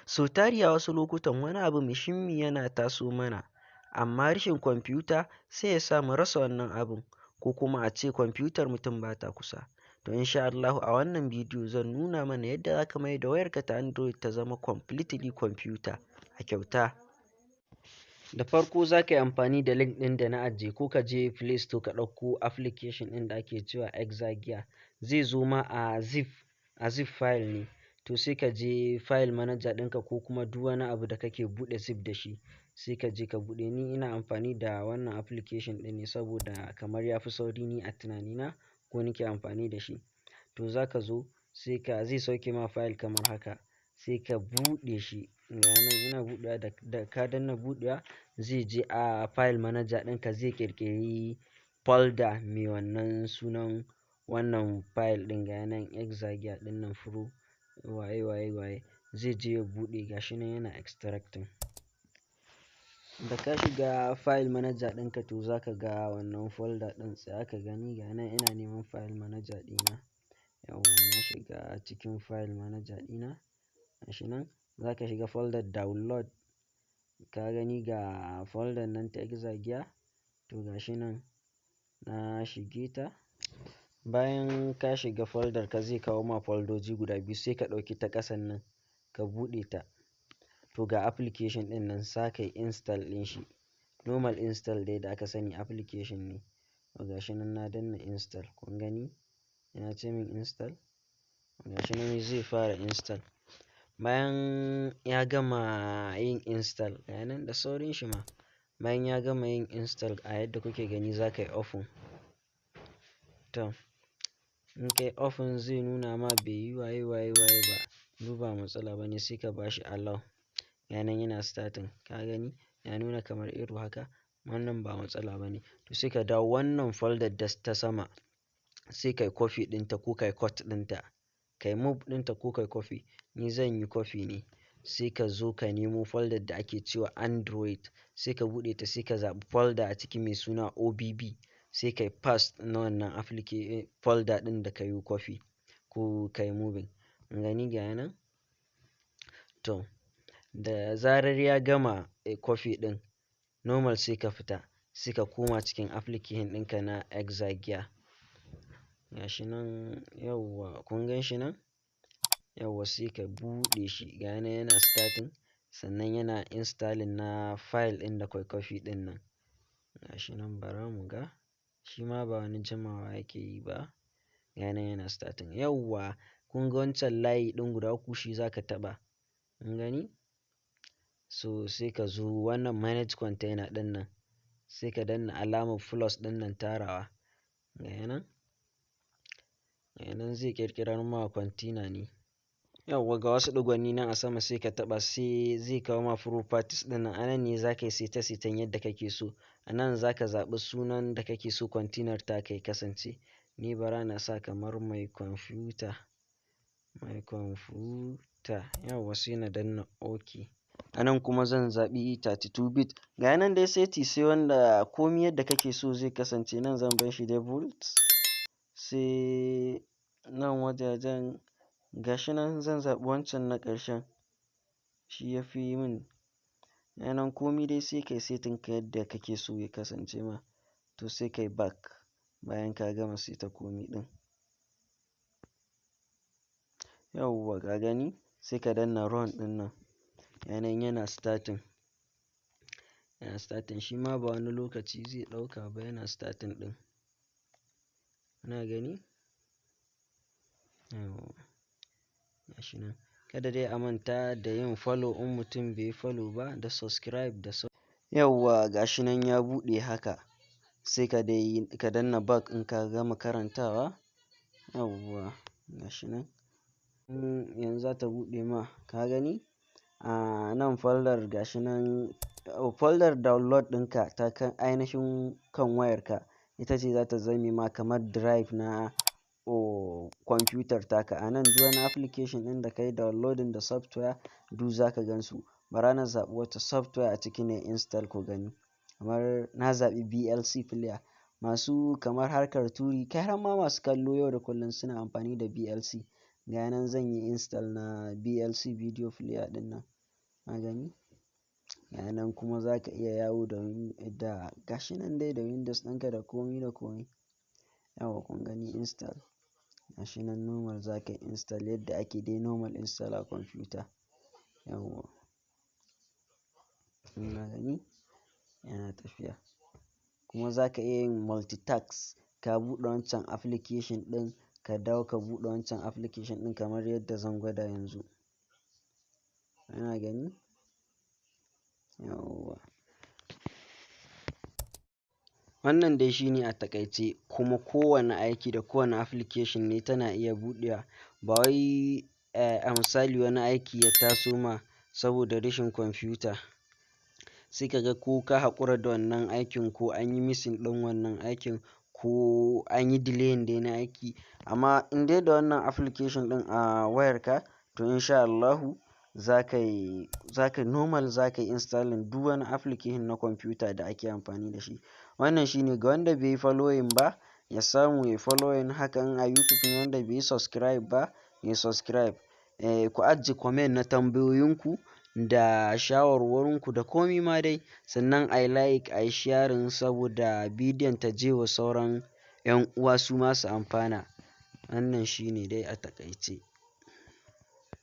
So tari a wasu lokutan wani abu muhimmi yana taso mana, amma rashin kwamfuta sai ya sa mu rasa wannan abun, ko kuma a ce kwamfutar mutum ba ta kusa. To insha Allahu a wannan bidiyo zan nuna mana yadda za ka maida wayarka ta Android ta zama completely kwamfuta a kyauta. Da farko za ka yi amfani da link ɗin da na ajiye, ko ka je Play Store ka ɗauko application ɗin da ake cewa Exagia. Zai zo ma a zip file ne. To sai ka je file manager ɗinka ko kuma duk wani abu da kake buɗe zip da shi, sai ka je ka buɗe. Ni ina amfani da wannan application ɗin ne saboda kamar ya fi sauri ni a tunanina, ko nake amfani da shi. To za ka zo zai sauke ma file kamar haka, sai ka buɗe shi. Ga nan ina buɗewa, da ka danna buɗewa zai je a file manager ɗinka, zai ƙirƙiri folder mai wannan sunan wannan file ɗin. Ga nan Exagia ɗin nan Pro waye zai je ya buɗe, gashi nan yana extracting. Da ka shiga file manager ɗinka to za ka ga wannan folder ɗin, sai ka gani ga nan ina neman file manager ɗina. Yawwa na shiga cikin file manager ɗina, gashi nan za ka shiga folder download. Ka gani ga folder nan ta Exagia, to gashi nan na shige ta. Bayan ka shiga folder ka zai kawo ma foldoji guda biyu, sai ka ɗauki ta ƙasan nan ka buɗe ta. To ga application ɗin nan za ka yi install ɗin shi. Normal install dai da aka sani application ne. To gashi nan na danna install, kun gani yana ce min install. Gashi nan zai fara install. Bayan ya gama yin install, ga nan da saurin shi ma. Bayan ya gama yin install a yadda kuke gani za ka yi open. To in ka yi open zai nuna ma bai yi waye ba. Duba matsala bane, sai ka bashi allow. Ga nan yana starting, ka gani ya nuna kamar error haka. Wannan ba matsala bane. To sai ka dawo wannan folder da ta sama, sai kai copy ɗinta ko kai cut ɗinta. Kai move ɗinta ko kai copy. Ni zan yi copy ne. Sai ka zo ka nemo folder da ake cewa Android, sai ka buɗe ta, sai ka zaɓi folder a ciki mai suna OBB, sai kai paste na wannan folder ɗin da ka yi copy ko ka yi moving. Gani ga nan. To da zarar ya gama copy ɗin normal, sai ka fita, sai ka koma cikin application ɗinka na Exagia. Gashi nan yawwa kun gan shi nan? Yawwa sai ka buɗe shi. Ga nan yana starting, sannan yana installing na file ɗin da kai copy ɗin nan. Gashi nan bara mu ga. Shi ma ba wani jimawa yake yi ba. Ga nan yana starting. Yawwa kun ga wancan layi ɗin guda uku, shi za ka taɓa. Kun gani? So sai ka zo wannan manage container ɗin nan, sai ka danna alamar plus ɗin nan tarawa. Ga nan. Ga nan zai ƙirƙirar ma container ne. Yawwa ga wasu ɗigwanni nan a sama, sai ka taɓa, sai zai kawo ma properties ɗin nan. A nan ne za ka yi seta-setan yadda kake so. A nan za ka zaɓi sunan da kake so container ta kai kasance. Ni bara na sa kamar mai kwamfuta. Yawwa sai na danna OK. A nan kuma zan zaɓi 32 bit. Ga nan dai seti sai wanda komi yadda kake so zai kasance. Nan zan bar shi default. Sai nan wajajen gashi nan zan zaɓi wancan na ƙarshen. Shi ya fi yi min. Ga nan komi dai sai kai setin ka yadda kake so ya kasance ma. To sai kai back bayan ka gama seta komi ɗin. Yawwa ka gani, sai ka danna run ɗin nan. Ga nan yana starting. Yana starting, shi ma ba wani lokaci zai ɗauka ba, yana starting ɗin. Kuna gani? Yawwa. Gashi nan. Kada dai a manta da yin follow in mutum bai yi follow ba, da subscribe da yawwa gashi nan ya buɗe haka. Sai ka danna back in ka gama karantawa. Yawwa gashi nan. Yanzu za ta buɗe ma, ka gani? A nan folder gashi nan, folder download ɗinka ta kan ainihin kan wayarka. Ita ce za ta zame ma kamar drive na kwamfutar taka. A nan duk wani application ɗin da ka yi downloading da software duk za ka gan su. Bara na zaɓi wata software a ciki ne install ku gani. Kamar na zaɓi BLC player. Masu kamar harkar turi, kai har ma masu kallo yau da kullum suna amfani da BLC. ga nan zan yi install na BLC video player ɗin nan, ka gani ga nan kuma za ka iya yawo da gashi nan dai da Windows ɗinka da komi da komi. Yawwa kun gani install, gashi nan normal za ka install yadda ake dai normal install a kwamfuta. Yawwa kun gani yana tafiya, kuma za ka iya yin multitask, ka buɗe wancan application ɗin ka dawo ka buɗe wancan application ɗin kamar yadda zan gwada yanzu, kana gani. Yawwa wannan dai shine a taƙaice, kuma kowane aiki da kowane application ne tana iya buɗewa, ba wai a misali wani aiki ya taso ma saboda rashin kwamfuta sai ka ga ko ka haƙura da wannan aikin ko an yi missing ɗin wannan aikin ko an yi delaying dai na aiki. Amma in dai da wannan application ɗin a wayarka to insha Allahu za ka yi normal za ka yi installing duk wani application na kwamfuta da ake amfani da shi. Wannan shine ga wanda bai yi following ba ya samu ya yi following, hakan a YouTube ne wanda bai yi subscribe ba ya subscribe. Ku ajiye comment na tambayoyinku da shawarwarinku da komi ma dai, sannan a yi like a yi sharing saboda bidiyon ta je wa sauran 'yan uwa su ma su amfana. Wannan shine dai a taƙaice.